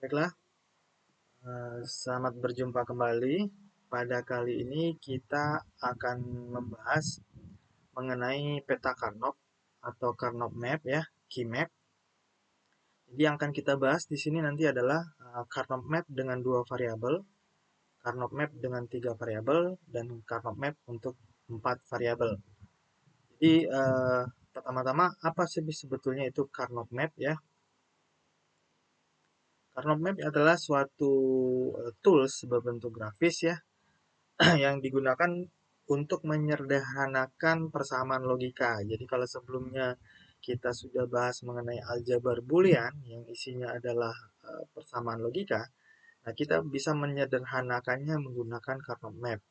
Baiklah, selamat berjumpa kembali. Pada kali ini kita akan membahas mengenai peta Carnot atau Carnot Map ya, key map. Jadi yang akan kita bahas di sini nanti adalah Carnot Map dengan 2 variabel, Carnot Map dengan 3 variabel, dan Carnot Map untuk 4 variabel. Jadi pertama-tama apa sih sebetulnya itu Carnot Map ya? Carnot Map adalah suatu tools berbentuk grafis ya yang digunakan untuk menyederhanakan persamaan logika. Jadi kalau sebelumnya kita sudah bahas mengenai aljabar boolean yang isinya adalah persamaan logika, nah kita bisa menyederhanakannya menggunakan Carnot Map.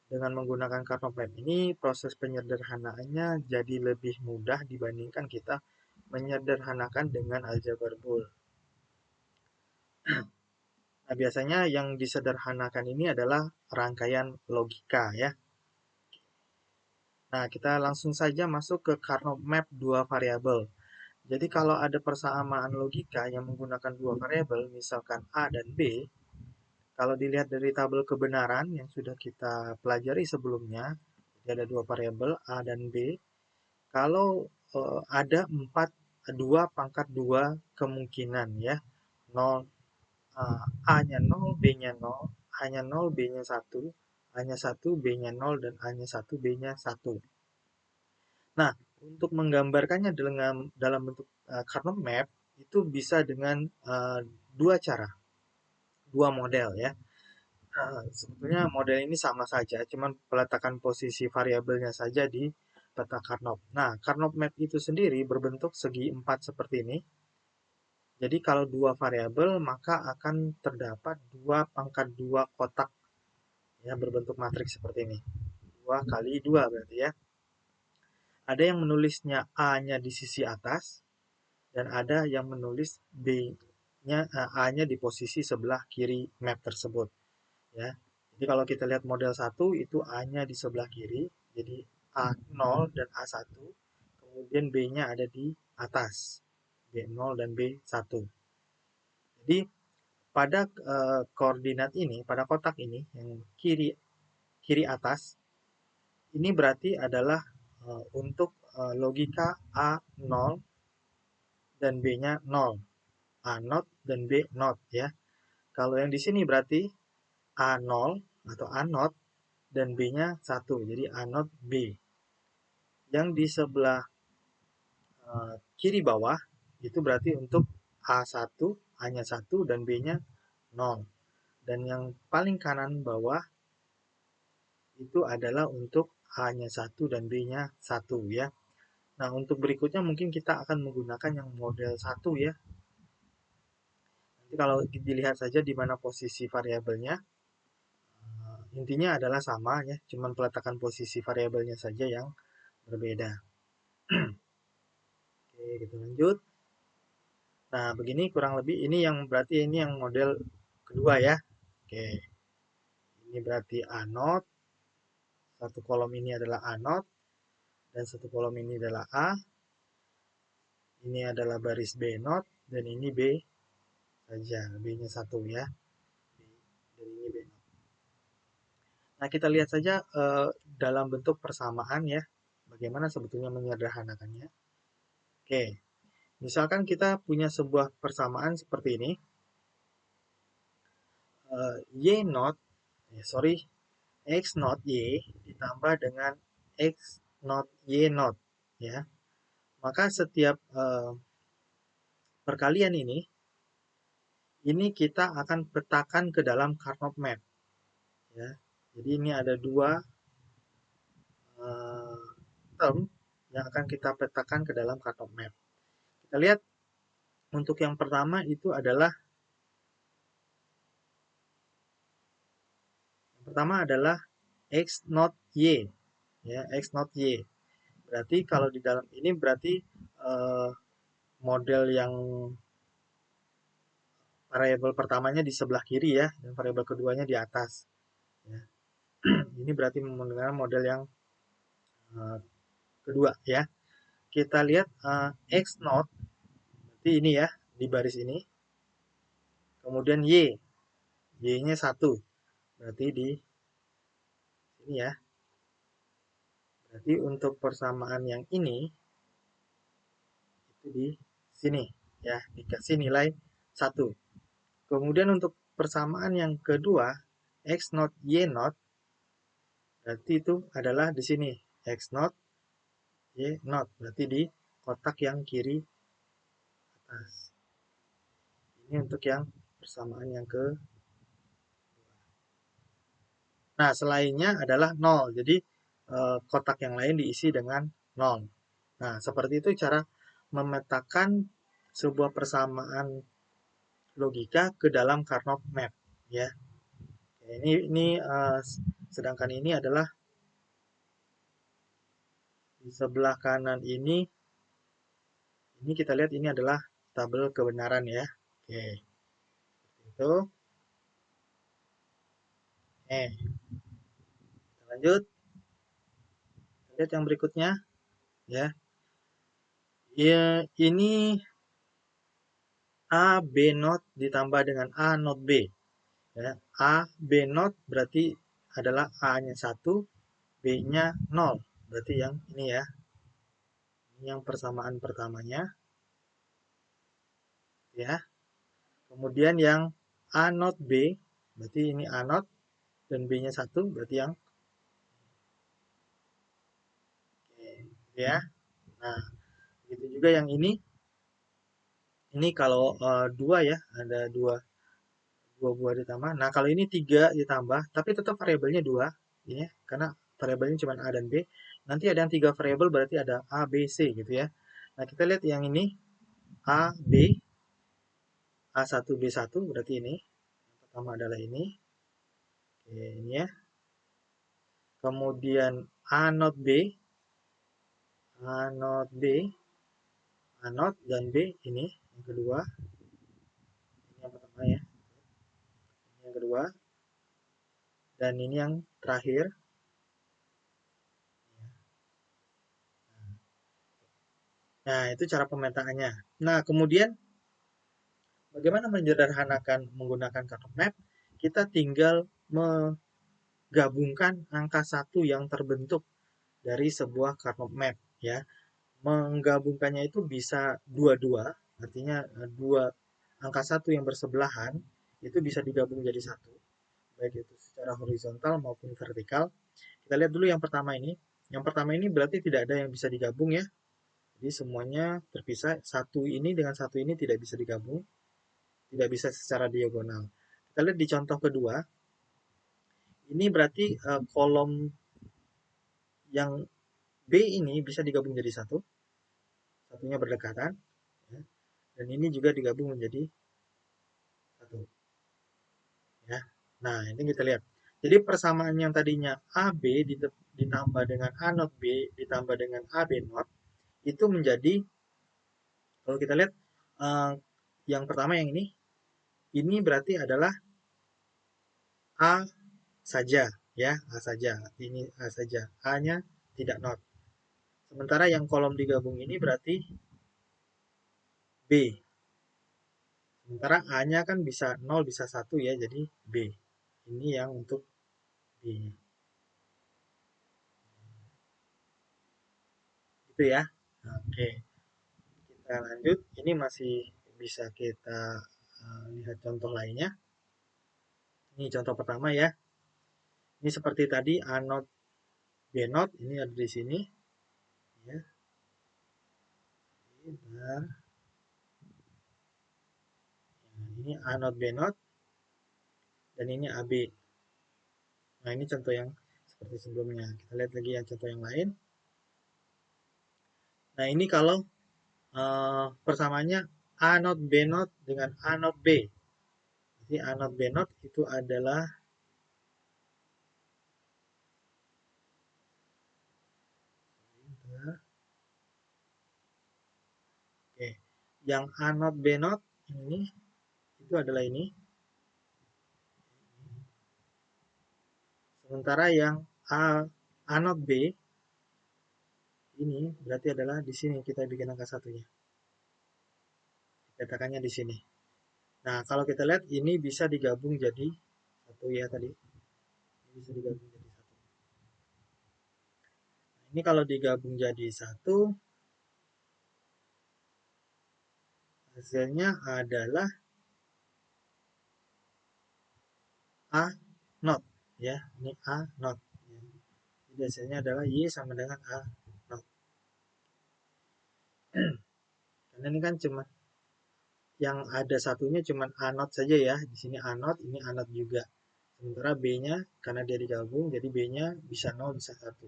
Dengan menggunakan Carnot Map ini, proses penyederhanaannya jadi lebih mudah dibandingkan kita menyederhanakan dengan aljabar bool. Nah, biasanya yang disederhanakan ini adalah rangkaian logika ya. Nah, kita langsung saja masuk ke Carnot Map 2 variabel. Jadi kalau ada persamaan logika yang menggunakan 2 variabel, misalkan A dan B, kalau dilihat dari tabel kebenaran yang sudah kita pelajari sebelumnya, jadi ada 2 variabel A dan B. Kalau ada 2 pangkat 2 kemungkinan ya, 0, A-nya 0, B-nya 0, A-nya 0, B-nya 1, A-nya 1, B-nya 0, dan A-nya 1, B-nya 1. Nah, untuk menggambarkannya dalam bentuk Carnot Map itu bisa dengan dua cara, dua model ya. Sebetulnya model ini sama saja, cuman peletakan posisi variabelnya saja di peta Carnot. Nah, Carnot Map itu sendiri berbentuk segi 4 seperti ini. Jadi kalau 2 variabel maka akan terdapat 2 pangkat 2 kotak ya berbentuk matriks seperti ini. 2 kali 2 berarti ya. Ada yang menulisnya A-nya di sisi atas, dan ada yang menulis B-nya A-nya di posisi sebelah kiri map tersebut ya. Jadi kalau kita lihat model 1 itu A-nya di sebelah kiri, jadi A0 dan A1, kemudian B-nya ada di atas, B0 dan B1. Jadi pada koordinat ini, pada kotak ini yang kiri atas, ini berarti adalah untuk logika A0 dan B-nya 0. A not dan B not ya. Kalau yang di sini berarti A0 atau A not dan B-nya 1. Jadi A not B. Yang di sebelah kiri bawah itu berarti untuk A1, A-nya 1 dan B-nya 0. Dan yang paling kanan bawah itu adalah untuk A-nya 1 dan B-nya 1 ya. Nah, untuk berikutnya mungkin kita akan menggunakan yang model 1 ya. Nanti kalau dilihat saja di mana posisi variabelnya, intinya adalah sama ya, cuman peletakan posisi variabelnya saja yang berbeda. Oke, kita lanjut. Nah, begini kurang lebih ini yang berarti ini yang model kedua ya. Oke. Ini berarti A not, satu kolom ini adalah A not, dan satu kolom ini adalah A. Ini adalah baris B not, dan ini B saja, B-nya 1 ya. Dan ini B not. Nah, kita lihat saja dalam bentuk persamaan ya, bagaimana sebetulnya menyederhanakannya. Oke, misalkan kita punya sebuah persamaan seperti ini, Y not, X not Y ditambah dengan X not Y not, ya. Maka setiap perkalian ini kita akan petakan ke dalam Carnot Map, ya. Jadi ini ada dua term yang akan kita petakan ke dalam Carnot Map. Kita lihat untuk yang pertama itu adalah X not Y, ya, X not Y. Berarti kalau di dalam ini berarti model yang variabel pertamanya di sebelah kiri ya, dan variabel keduanya di atas. Ya. Ini berarti menggunakan model yang kedua ya. Kita lihat X not, berarti ini ya, di baris ini. Kemudian Y. Y-nya 1. Berarti di sini ya. Berarti untuk persamaan yang ini itu di sini ya, dikasih nilai 1. Kemudian untuk persamaan yang kedua, X not Y not, berarti itu adalah di sini. X not Y not, berarti di kotak yang kiri atas. Ini untuk yang persamaan yang ke. Nah, selainnya adalah 0. Jadi, kotak yang lain diisi dengan 0. Nah, seperti itu cara memetakan sebuah persamaan logika ke dalam Karnaugh Map, ya. Ini sedangkan ini adalah di sebelah kanan ini kita lihat ini adalah tabel kebenaran ya. Oke, itu. Kita lanjut. Lihat yang berikutnya, ya. Ya, ini A B not ditambah dengan A not B. Ya, A B not berarti adalah A-nya 1, B-nya 0. Berarti yang ini ya. Ini yang persamaan pertamanya, ya. Kemudian yang A not B, berarti ini A not dan B-nya 1, berarti yang ya. Nah, begitu juga yang ini kalau dua ya, ada dua buah ditambah. Nah, kalau ini 3 ditambah, tapi tetap variabelnya 2, ya, karena variabelnya cuma A dan B. Nanti ada yang 3 variabel, berarti ada A, B, C gitu ya. Nah, kita lihat yang ini A, B, A1, B1, berarti ini. Yang pertama adalah ini. Oke, ini ya. Kemudian A not B, A not B, A not dan B ini yang kedua. Ini yang pertama ya. Ini yang kedua. Dan ini yang terakhir. Nah, itu cara pemetaannya. Nah, kemudian bagaimana menyederhanakan menggunakan Karnaugh Map? Kita tinggal menggabungkan angka 1 yang terbentuk dari sebuah Karnaugh Map ya. Menggabungkannya itu bisa dua-dua, artinya dua angka 1 yang bersebelahan itu bisa digabung jadi satu, baik itu secara horizontal maupun vertikal. Kita lihat dulu yang pertama ini. Yang pertama ini berarti tidak ada yang bisa digabung ya. Jadi semuanya terpisah. Satu ini dengan satu ini tidak bisa digabung, tidak bisa secara diagonal. Kita lihat di contoh kedua. Ini berarti kolom yang B ini bisa digabung jadi satu, satunya berdekatan, ya. Dan ini juga digabung menjadi satu, ya. Nah, ini kita lihat. Jadi persamaan yang tadinya AB ditambah dengan A not B ditambah dengan AB not itu menjadi, kalau kita lihat yang pertama yang ini berarti adalah A saja ya, A saja. Ini A saja. A-nya tidak not. Sementara yang kolom digabung ini berarti B. Sementara A-nya kan bisa 0 bisa 1 ya, jadi B. Ini yang untuk B. Itu ya. Oke. Kita lanjut. Ini masih bisa kita lihat contoh lainnya. Ini contoh pertama ya. Ini seperti tadi A not B not, ini ada di sini ya. Bentar. Ini A not B not dan ini AB. Nah, ini contoh yang seperti sebelumnya. Kita lihat lagi yang contoh yang lain. Nah, ini kalau persamaannya A not B not dengan A not B. Jadi A not B not itu adalah oke. Yang A not B not ini itu adalah ini. Sementara yang A not B ini berarti adalah di sini kita bikin angka satunya. Petakannya di sini. Nah, kalau kita lihat ini bisa digabung jadi satu ya tadi. Ini bisa digabung jadi satu. Nah, ini kalau digabung jadi satu, hasilnya adalah A not ya. Ini A not. Ya. Jadi hasilnya adalah Y sama dengan A not. Karena ini kan cuma yang ada satunya cuma A not saja ya. Di sini A not, ini A not juga. Sementara B-nya karena dia digabung, jadi B-nya bisa 0, bisa 1.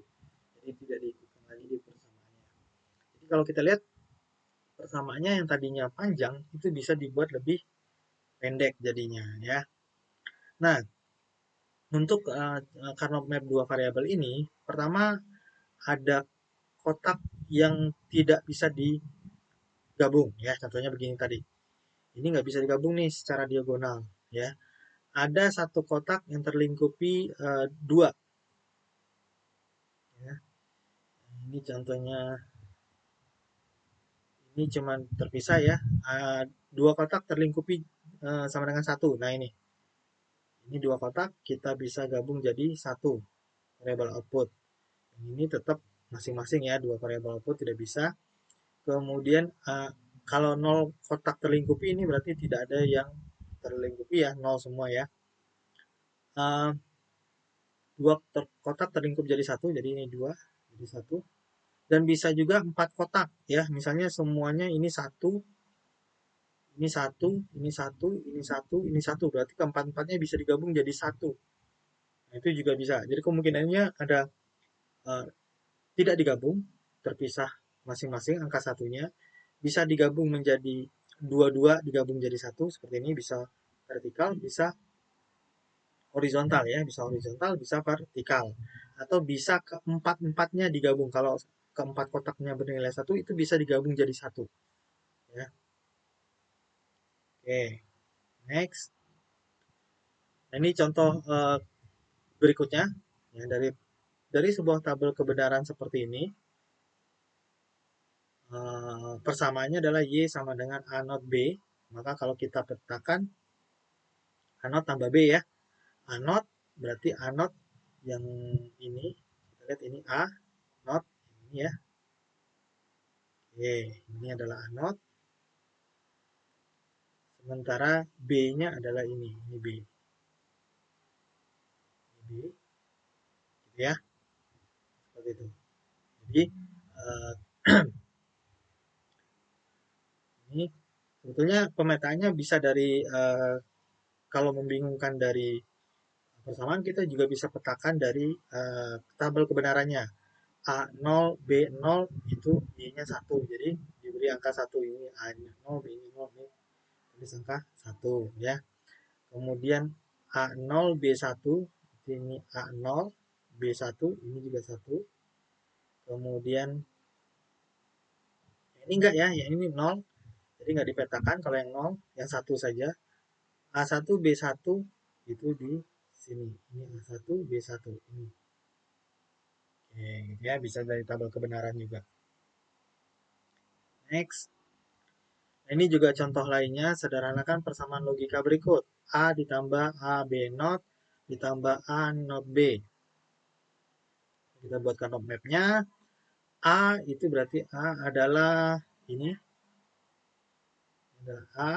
Jadi tidak diikutkan lagi di persamaannya. Jadi kalau kita lihat persamaannya yang tadinya panjang, itu bisa dibuat lebih pendek jadinya ya. Nah, untuk Carnot map dua variabel ini, pertama ada kotak yang tidak bisa digabung ya. Contohnya begini tadi. Ini nggak bisa digabung nih secara diagonal ya. Ada satu kotak yang terlingkupi dua. Ya. Ini contohnya, ini cuma terpisah ya. Dua kotak terlingkupi sama dengan satu. Nah ini dua kotak kita bisa gabung jadi satu variabel output. Ini tetap masing-masing ya, dua variabel output tidak bisa. Kemudian kalau nol kotak terlingkupi ini berarti tidak ada yang terlingkupi ya, nol semua ya. Uh, dua kotak terlingkup jadi satu, jadi ini dua, jadi satu. Dan bisa juga empat kotak ya, misalnya semuanya ini satu, ini satu, ini satu, ini satu, ini satu. Berarti keempat-empatnya bisa digabung jadi satu. Nah, itu juga bisa. Jadi kemungkinannya ada uh, tidak digabung, terpisah masing-masing angka satunya. Bisa digabung menjadi dua-dua digabung jadi satu. Seperti ini bisa vertikal, bisa horizontal ya. Bisa horizontal, bisa vertikal. Atau bisa keempat-empatnya digabung. Kalau keempat kotaknya bernilai satu, itu bisa digabung jadi satu. Ya. Oke, next. Nah, ini contoh berikutnya ya, dari sebuah tabel kebenaran seperti ini, persamaannya adalah Y sama dengan A not B. Maka kalau kita petakan A not tambah B ya, A not berarti A not yang ini, kita lihat ini A not ini ya. Oke, ini adalah A not. Sementara B-nya adalah ini B. Ini B, gitu ya, seperti itu. Jadi uh, ini sebetulnya pemetaannya bisa dari kalau membingungkan dari persamaan, kita juga bisa petakan dari tabel kebenarannya. A0, B0 itu Y-nya 1. Jadi diberi angka 1 ini A-nya 0, B-nya 0, ini tulis angka 1 ya. Kemudian A0, B1 ini A0, B1 ini juga 1. Kemudian ini enggak ya, yang ini 0. Jadi enggak dipetakan kalau yang 0, yang 1 saja. A1, B1 itu di sini. Ini A1, B1 ini. Oke, gitu ya, bisa dari tabel kebenaran juga. Next. Ini juga contoh lainnya, sederhanakan persamaan logika berikut. A ditambah A B not ditambah A not B. Kita buatkan mapnya. A itu berarti A adalah ini. Adalah A.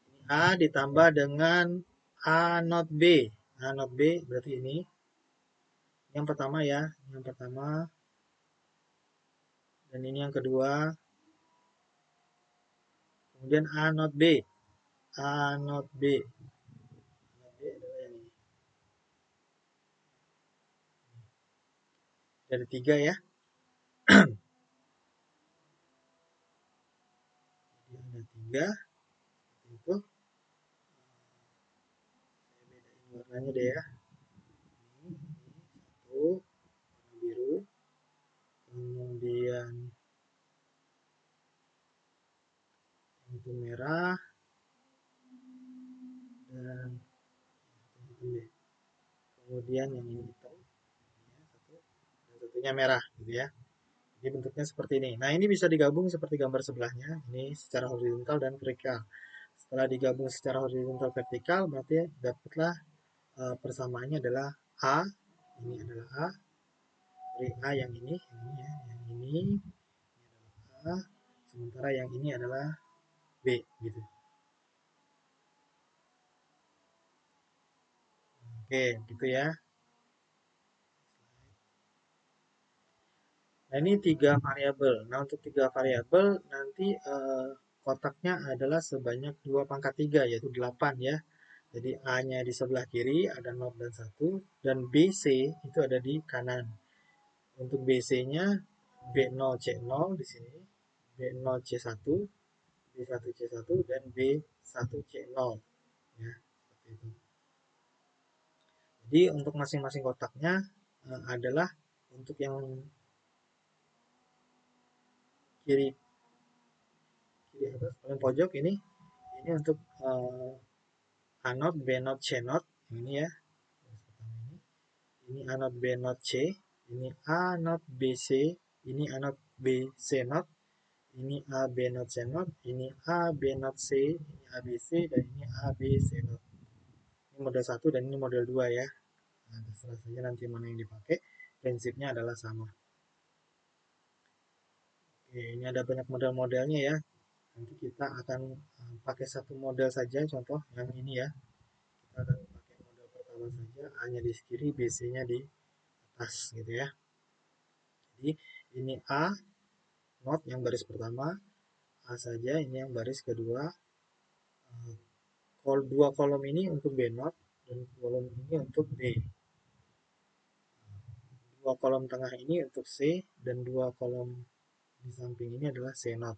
Ini A ditambah dengan A not B. A not B berarti ini. Yang pertama ya. Yang pertama. Dan ini yang kedua. Kemudian A not B. A not B. Dari tiga ya. Jadi ada tiga. Itu. Saya bedain warnanya deh ya. Ini satu. Warna biru. Kemudian itu merah. Dan kemudian yang ini hitam. Ya, satu. Dan satunya merah gitu ya. Jadi bentuknya seperti ini. Nah, ini bisa digabung seperti gambar sebelahnya. Ini secara horizontal dan vertikal. Setelah digabung secara horizontal vertikal, berarti dapatlah persamaannya adalah A. Ini adalah A. Dari A yang ini ya, yang ini adalah A. Sementara yang ini adalah B, gitu. Oke, gitu ya. Nah, ini tiga variabel. Nah, untuk tiga variabel nanti kotaknya adalah sebanyak 2 pangkat 3, yaitu 8 ya. Jadi A-nya di sebelah kiri ada 0 dan 1, dan BC itu ada di kanan. Untuk BC-nya B0C0 di sini, B0C1, B1C1, dan B1C0 ya, seperti itu. Jadi untuk masing-masing kotaknya adalah untuk yang kiri kiri atas paling pojok ini untuk A not B not C not ini ya, ini A not B not C, ini A not B C, ini A not B C not, ini A B not C not, ini A B not C, ini A B C, dan ini A B C not. Ini model 1 dan ini model 2 ya. Nah, terserah saja nanti mana yang dipakai. Prinsipnya adalah sama. Oke, ini ada banyak model-modelnya ya. Nanti kita akan pakai satu model saja, contoh yang ini ya. Kita akan pakai model pertama saja, A-nya di kiri, BC-nya di atas gitu ya. Jadi ini A, not yang baris pertama, A saja, ini yang baris kedua. Dua kolom ini untuk B not, dan kolom ini untuk B. Dua kolom tengah ini untuk C, dan dua kolom di samping ini adalah C not.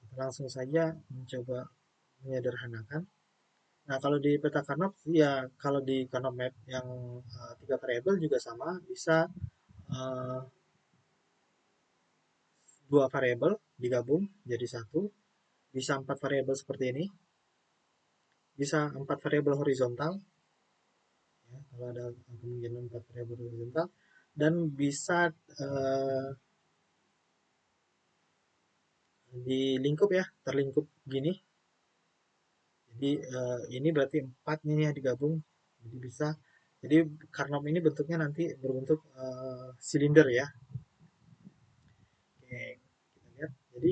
Kita langsung saja mencoba menyederhanakan. Nah, kalau di peta Carnot, ya kalau di Carnot Map yang tiga variabel juga sama, bisa uh, dua variabel digabung jadi satu, bisa empat variabel seperti ini, bisa empat variabel horizontal, ya, kalau ada kemungkinan empat variabel horizontal, dan bisa di lingkup ya, terlingkup gini. Jadi ini berarti empat ini ya digabung, jadi bisa. Jadi Carnot ini bentuknya nanti berbentuk silinder ya. Oke, kita lihat. Jadi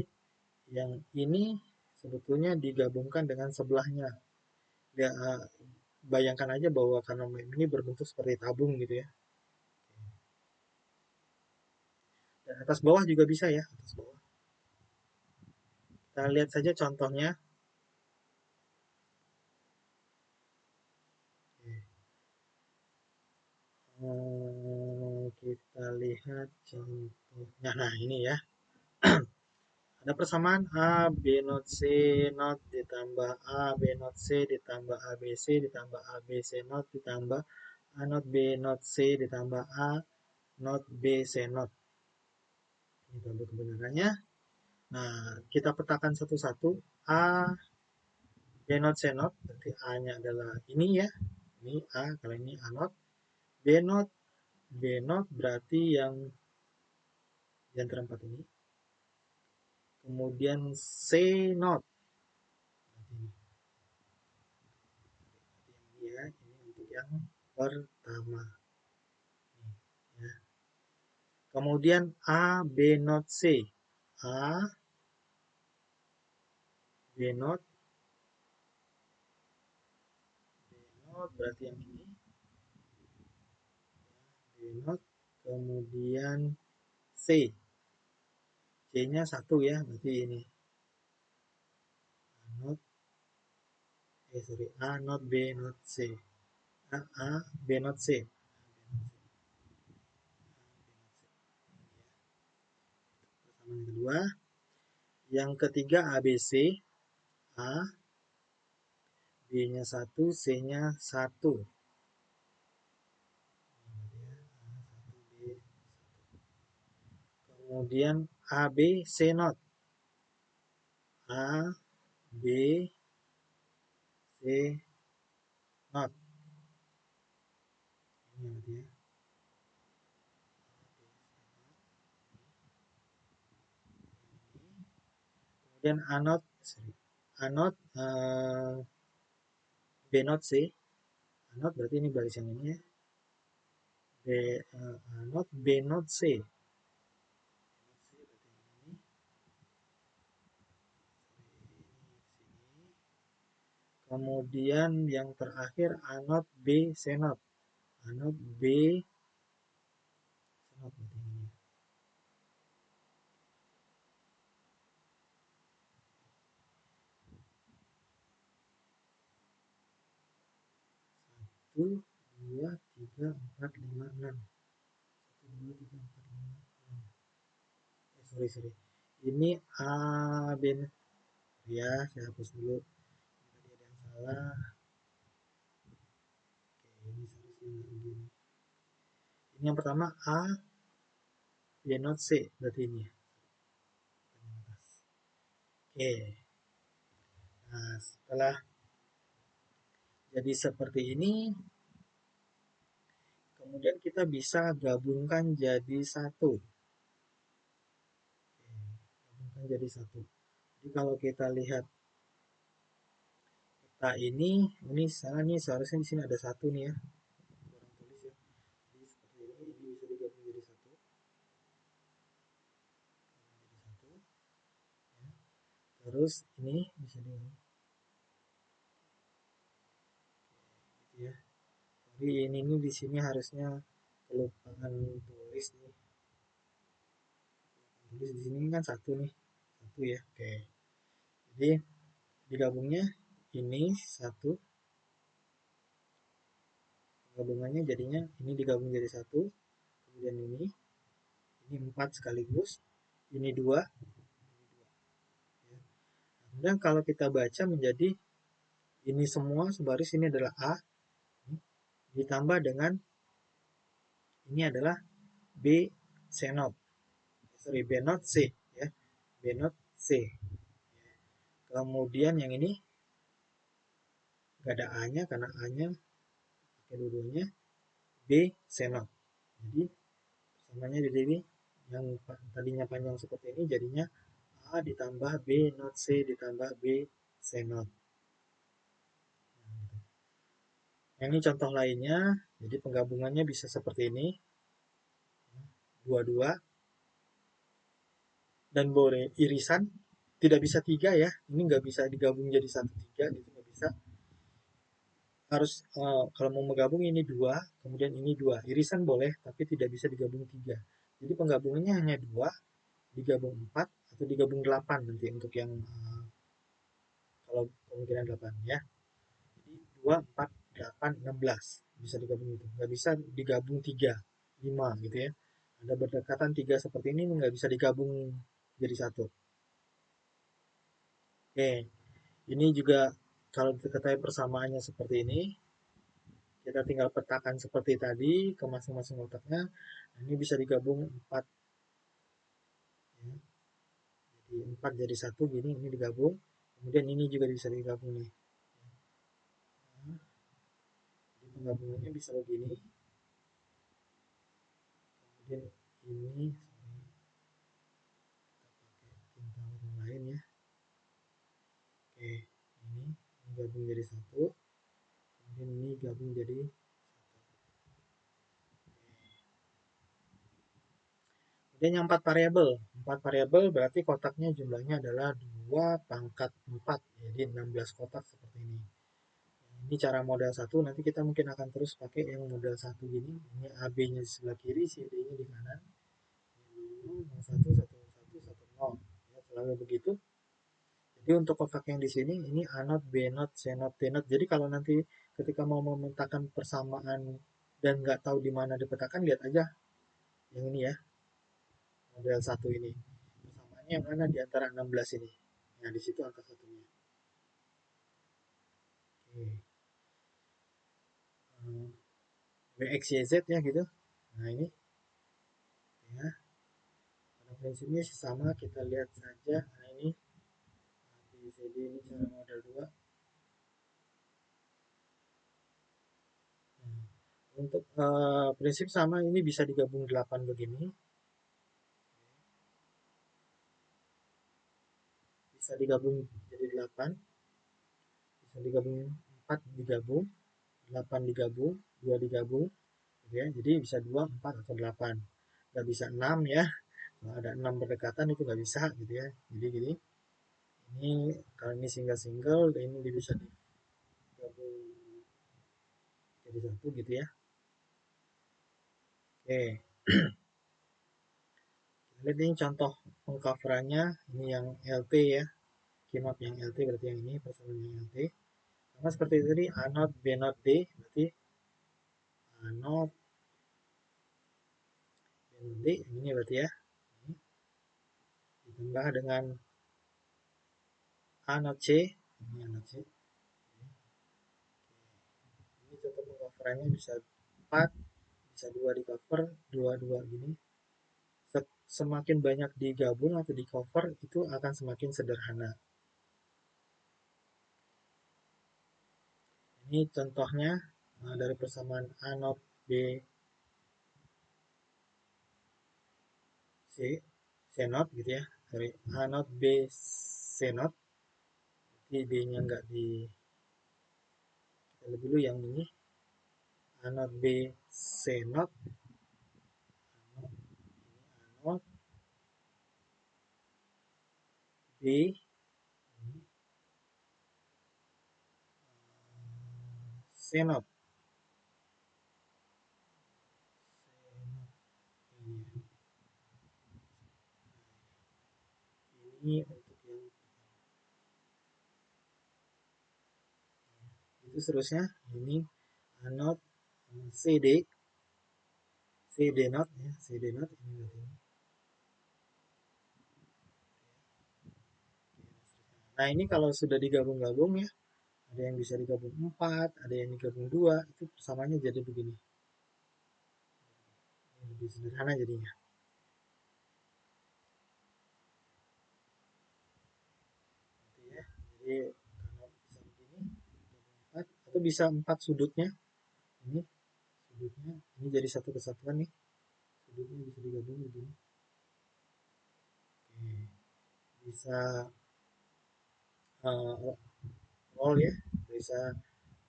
yang ini sebetulnya digabungkan dengan sebelahnya. Ya, bayangkan aja bahwa kanal ini berbentuk seperti tabung gitu ya. Dan atas bawah juga bisa ya, atas bawah. Kita lihat saja contohnya. Kita lihat contohnya. Nah, ini ya. Ada persamaan A, B not C not ditambah A, B not C ditambah A, B, C ditambah A, B, C not ditambah A not B not C ditambah A not B, C not. Ini tabel kebenarannya. Nah, kita petakan satu-satu. A, B not C not, berarti A-nya adalah ini ya. Ini A, kalau ini A not. B not, B not berarti yang di antara empat ini. Kemudian C not. Berarti ini ya, ini untuk yang pertama. Ya. Kemudian A, B not C. A, B not, B not berarti yang ini. B not, kemudian C. C-nya satu ya, berarti ini. A not, sorry, A not, B not, C. A, B not, C. Persamaan yang kedua. Yang ketiga ABC. A, B-nya satu, C-nya satu. Kemudian AB, C not. A, B, C not. Ini berarti ya. Kemudian A not B not C. A not berarti ini baris yang ini ya. A not B not C. Kemudian yang terakhir A not B C not. A not B C not berarti ini. Satu, dua, tiga, empat, lima, enam. Satu, dua, tiga, empat, lima, enam. Sorry. Ini A B ya, saya hapus dulu. Tadi ada yang salah. Oke, ini seharusnya nggak begini. Ini yang pertama A B not C berarti ini. Oke. Nah, setelah jadi seperti ini, kemudian kita bisa gabungkan jadi satu. Gabungkan jadi satu. Jadi kalau kita lihat peta ini salah nih, seharusnya di sini ada satu nih ya. Kurang tulis ya. Jadi seperti ini bisa digabung jadi satu. Jadi satu. Ya. Terus ini bisa digabung. Gitu ya. Jadi ini di sini harusnya kelupaan tulis nih. Tulis di sini kan satu nih. Satu ya. Oke. Jadi digabungnya ini satu, gabungannya jadinya ini digabung jadi satu, kemudian ini empat sekaligus, ini dua, ya. Kemudian kalau kita baca menjadi ini semua sebaris ini adalah A, ditambah dengan ini adalah B C not, B not C ya, B not C. Kemudian yang ini gak ada A-nya karena A-nya pakai dua-duanya, B C not. Jadi samanya di sini yang tadinya panjang seperti ini jadinya A ditambah B not C ditambah B C not. Nah, ini contoh lainnya. Jadi penggabungannya bisa seperti ini. Dua-dua. Dan boleh irisan. Tidak bisa tiga ya. Ini nggak bisa digabung jadi satu tiga. Gitu nggak bisa. Harus kalau mau menggabung ini dua. Kemudian ini dua. Irisan boleh. Tapi tidak bisa digabung tiga. Jadi penggabungannya hanya dua. Digabung empat. Atau digabung delapan nanti. Untuk yang kalau kemungkinan delapan ya. Jadi 2, 4, 8, 16 bisa digabung itu. Nggak bisa digabung 3, 5 gitu ya. Ada berdekatan 3 seperti ini nggak bisa digabung jadi satu. Oke, ini juga kalau diketahui persamaannya seperti ini, kita tinggal petakan seperti tadi ke masing-masing kotaknya. Nah, ini bisa digabung 4. Ya. Jadi 4 jadi satu gini, ini digabung. Kemudian ini juga bisa digabung nih. Nah, jadi penggabungannya bisa begini. Kemudian ini tinta warna lain ya. Oke, ini gabung jadi satu, kemudian ini gabung jadi satu. Kemudian yang 4 variabel. 4 variabel berarti kotaknya jumlahnya adalah 2 pangkat 4, jadi 16 kotak seperti ini. Ini cara model satu, nanti kita mungkin akan terus pakai yang model satu gini. Ini AB-nya di sebelah kiri, CD-nya di kanan. 1, 1, 1, 1, 0. Ya, selalu begitu. Jadi untuk kotak yang di sini ini A not, B not, C not, D not. Jadi kalau nanti ketika mau memetakan persamaan dan nggak tahu di mana dipetakan, lihat aja yang ini ya, model satu ini. Persamaannya yang mana di antara 16 ini. Nah, di situ angka satunya. Oke. BX, YZ ya gitu. Nah, ini ya. Pada prinsipnya sama, kita lihat saja. Nah, ini ABCD ini cara model 2. Nah, untuk prinsip sama, ini bisa digabung 8 begini. bisa digabung jadi 8, bisa digabung 4 digabung, 8 digabung, 2 digabung, gitu ya. Jadi bisa 2, 4, atau 8. Nggak bisa 6 ya. Kalau ada 6 berdekatan itu nggak bisa gitu ya. Jadi gini, ini kalau ini single-single, ini bisa digabung jadi satu gitu ya. Oke, kita lihat ini contoh pengcoverannya. Ini yang LT ya, keynote yang LT berarti yang ini persamaan yang LT. Sama seperti tadi A not B not D, berarti A not B not D ini berarti ya. Ini ditambah dengan A not C, ini A not C. Ini contoh pengcoverannya bisa 4, bisa 2 di cover, 2 gini. Semakin banyak digabung atau di cover itu akan semakin sederhana. Ini contohnya dari persamaan A not B C, C not gitu ya. Dari A not B C not, jadi B-nya nggak di, kita lihat dulu yang ini. A not B C not, A not B C not. Ini untuk yang itu seterusnya. Ini A not CD, CD not ya, CD not ini berarti. Nah ini kalau sudah digabung-gabung ya, ada yang bisa digabung 4, ada yang digabung 2, itu persamanya jadi begini. Lebih sederhana jadinya. Ya. Jadi kalau bisa begini, 4, atau bisa 4 sudutnya. Ini sudutnya, ini jadi satu kesatuan nih. Sudutnya bisa digabung begini. Oke. Bisa roll ya, bisa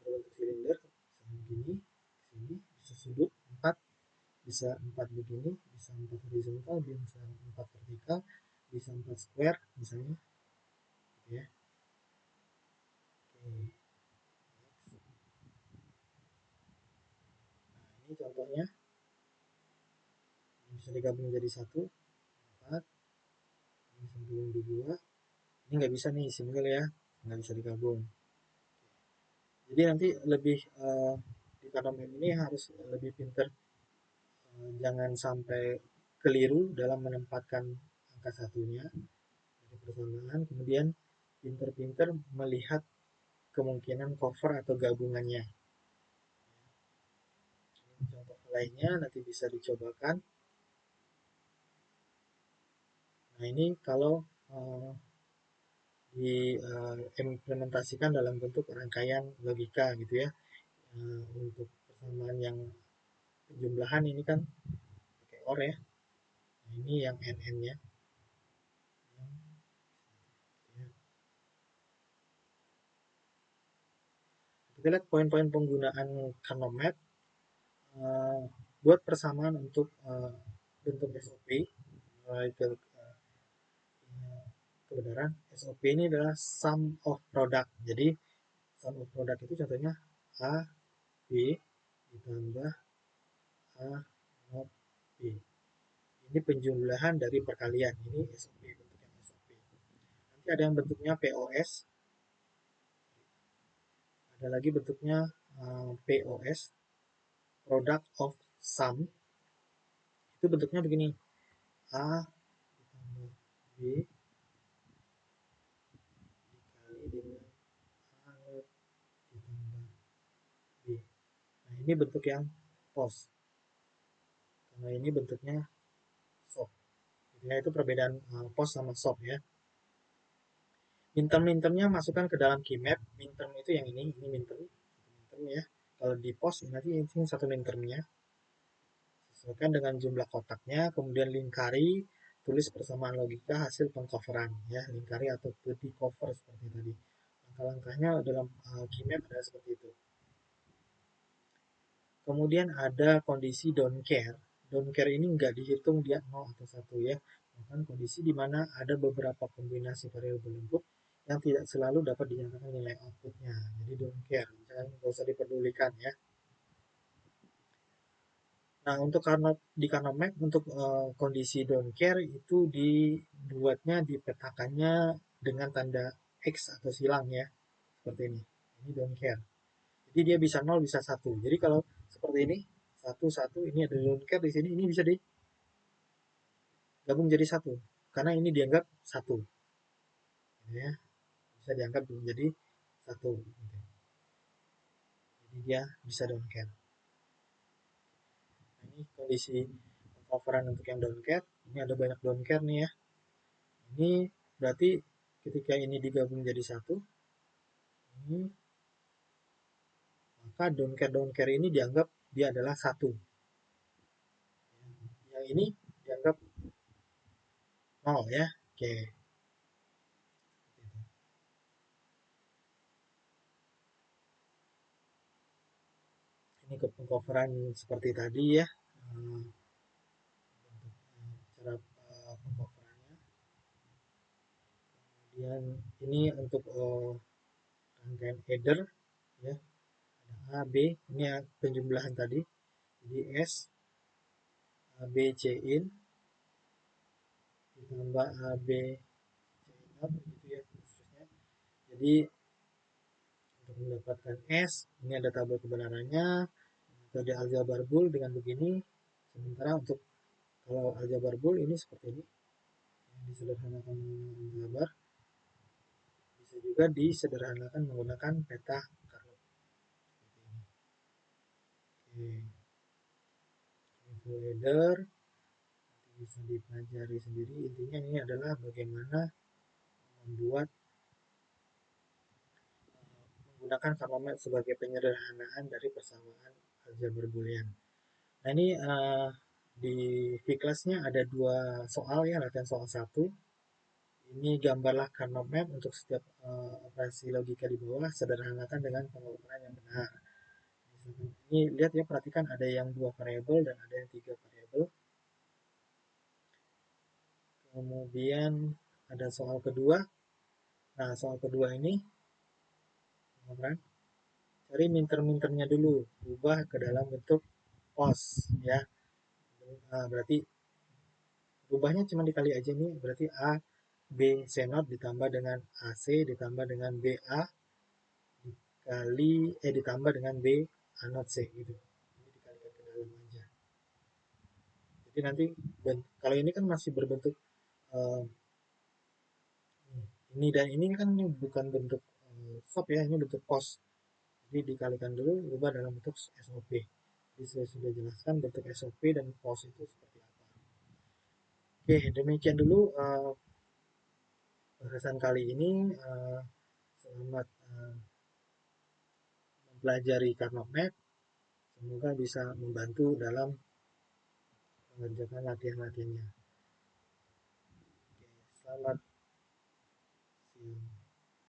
berbentuk silinder, bisa begini, sini, bisa sudut 4, bisa 4 begini, bisa 4 horizontal, bisa 4 vertikal, bisa 4 square misalnya, gitu ya. Oke. Nah, ini contohnya bisa digabung jadi satu, 4, ini bisa digabung jadi 2, ini nggak bisa nih single ya, nggak bisa digabung. Jadi nanti lebih di Kanomen ini harus lebih pinter, jangan sampai keliru dalam menempatkan angka satunya dari persamaan, kemudian pinter-pinter melihat kemungkinan cover atau gabungannya. Ini contoh lainnya nanti bisa dicobakan. Nah ini kalau diimplementasikan dalam bentuk rangkaian logika gitu ya. Untuk persamaan yang penjumlahan ini kan pakai OR ya. Nah, ini yang NN-nya. Kita lihat poin-poin penggunaan Kanomet buat persamaan untuk bentuk SOP, mulai ke kebenaran. SOP ini adalah sum of product. Jadi sum of product itu contohnya A, B ditambah A not B. Ini penjumlahan dari perkalian. Ini SOP, bentuk yang SOP. Nanti ada yang bentuknya POS, ada lagi bentuknya POS, product of sum. Itu bentuknya begini, A ditambah B dikali dengan A not ditambah B. Nah ini bentuk yang POS, karena ini bentuknya SOP. Ya, itu perbedaan POS sama SOP ya. Minterm-mintermnya masukkan ke dalam keymap. Minterm itu yang ini minterm ya. Kalau di POS nanti ini satu mintermnya. Sesuaikan dengan jumlah kotaknya, kemudian lingkari tulis persamaan logika hasil pengcoveran ya, lingkari atau di cover seperti tadi. Langkah-langkahnya dalam KeyMap adalah seperti itu. Kemudian ada kondisi don't care. Don't care ini nggak dihitung dia 0 atau 1 ya. Bahkan kondisi di mana ada beberapa kombinasi variabel input yang tidak selalu dapat dinyatakan nilai outputnya. Jadi don't care, jangan nggak usah diperdulikan ya. Nah, untuk karena di Karnaug Map untuk kondisi don't care itu dibuatnya dipetakannya dengan tanda X atau silang ya. Seperti ini. Ini don't care. Jadi dia bisa 0 bisa 1. Jadi kalau seperti ini 1 1 ini ada don't care di sini, ini bisa digabung jadi 1 karena ini dianggap 1 ya. Bisa dianggap menjadi 1. Jadi dia bisa don't care. Nah, ini kondisi coveran untuk yang don't care. Ini ada banyak don't care nih ya. Ini berarti ketika ini digabung jadi 1, ini maka don't care ini dianggap dia adalah 1. Yang ini dianggap 0 ya. Oke. Ini ke pengcoveran seperti tadi ya. Cara pengcoverannya. Kemudian ini untuk rangkaian header ya. Ada A, B, ini penjumlahan tadi. Jadi S, A, B, C in ditambah A, B, C out gitu ya khususnya. Jadi untuk mendapatkan S, ini ada tabel kebenarannya. Metode aljabar bool dengan begini. Sementara untuk kalau aljabar bool ini seperti ini. Disederhanakan aljabar. Bisa juga disederhanakan menggunakan peta Carnot. Oke. Info header bisa dipelajari sendiri. Intinya ini adalah bagaimana membuat menggunakan Carnot sebagai penyederhanaan dari persamaan aljabar boolean. Nah ini di V-classnya ada 2 soal ya, latihan soal 1. Ini gambarlah Carnot map untuk setiap operasi logika di bawah, sederhanakan dengan pengukuran yang benar. Ini lihat ya, perhatikan ada yang 2 variabel dan ada yang 3 variabel. Kemudian ada soal kedua. Nah, soal kedua ini cari minter-minternya dulu, ubah ke dalam bentuk pos ya. Nah, berarti ubahnya cuma dikali aja nih, berarti A B C not ditambah dengan AC ditambah dengan BA dikali ditambah dengan B A not C gitu. Ini dikalikan ke dalam aja. Jadi nanti kalau ini kan masih berbentuk uh, ini dan ini kan bukan bentuk sub ya, ini bentuk pos. Jadi dikalikan dulu ubah dalam bentuk SOP. Jadi saya sudah jelaskan bentuk SOP dan pos itu seperti apa. Oke, demikian dulu bahasan kali ini. Selamat mempelajari Carnot Map. Semoga bisa membantu dalam mengerjakan latihan-latihannya. Oke, selamat siang.